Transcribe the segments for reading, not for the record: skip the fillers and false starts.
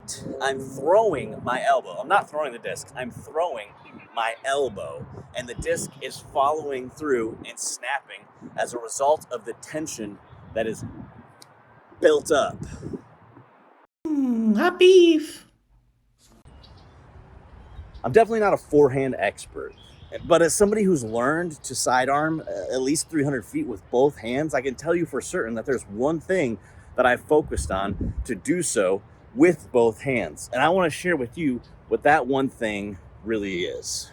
front, I'm throwing my elbow. I'm not throwing the disc, I'm throwing my elbow. And the disc is following through and snapping as a result of the tension that is built up. Hot beef. I'm definitely not a forehand expert, but as somebody who's learned to sidearm at least 300 feet with both hands, I can tell you for certain that there's one thing that I've focused on to do so with both hands. And I want to share with you what that one thing really is.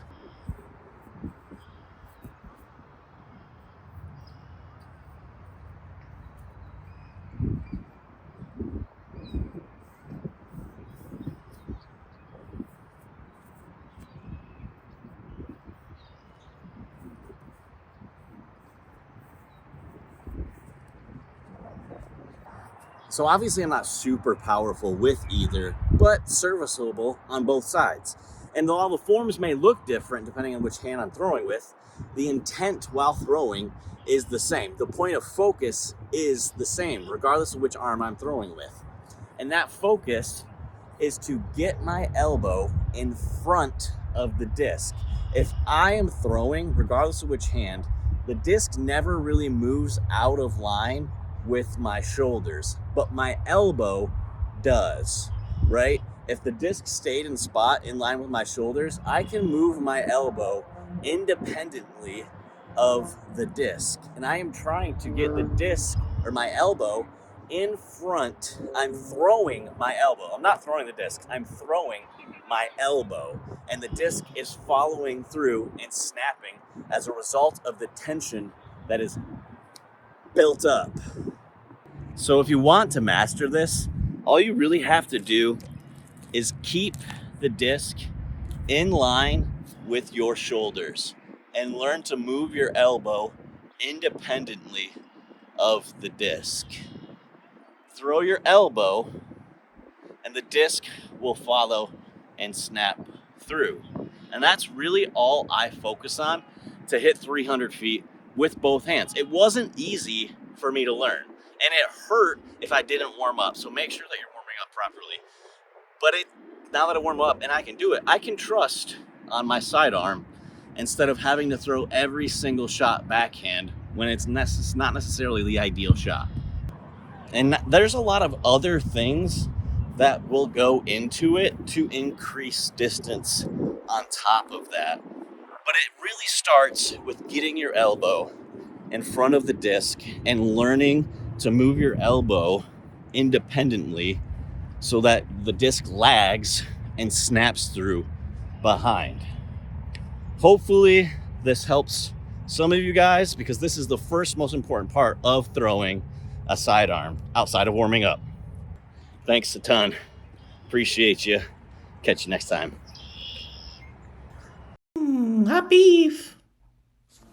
So obviously I'm not super powerful with either, but serviceable on both sides. And while the forms may look different depending on which hand I'm throwing with, the intent while throwing is the same. The point of focus is the same, regardless of which arm I'm throwing with. And that focus is to get my elbow in front of the disc. If I am throwing, regardless of which hand, the disc never really moves out of line with my shoulders, but my elbow does, right? If the disc stayed in spot in line with my shoulders, I can move my elbow independently of the disc. And I am trying to get the disc or my elbow in front. I'm throwing my elbow. I'm not throwing the disc, I'm throwing my elbow. And the disc is following through and snapping as a result of the tension that is built up. So if you want to master this, all you really have to do is keep the disc in line with your shoulders and learn to move your elbow independently of the disc. Throw your elbow and the disc will follow and snap through. And that's really all I focus on to hit 300 feet with both hands. It wasn't easy for me to learn, and it hurt if I didn't warm up. So make sure that you're warming up properly. But now that I warm up and I can do it, I can trust on my sidearm instead of having to throw every single shot backhand when it's not necessarily the ideal shot. And there's a lot of other things that will go into it to increase distance on top of that. But it really starts with getting your elbow in front of the disc and learning to move your elbow independently so that the disc lags and snaps through behind. Hopefully this helps some of you guys, because this is the first most important part of throwing a sidearm outside of warming up. Thanks a ton. Appreciate you. Catch you next time. Hot beef.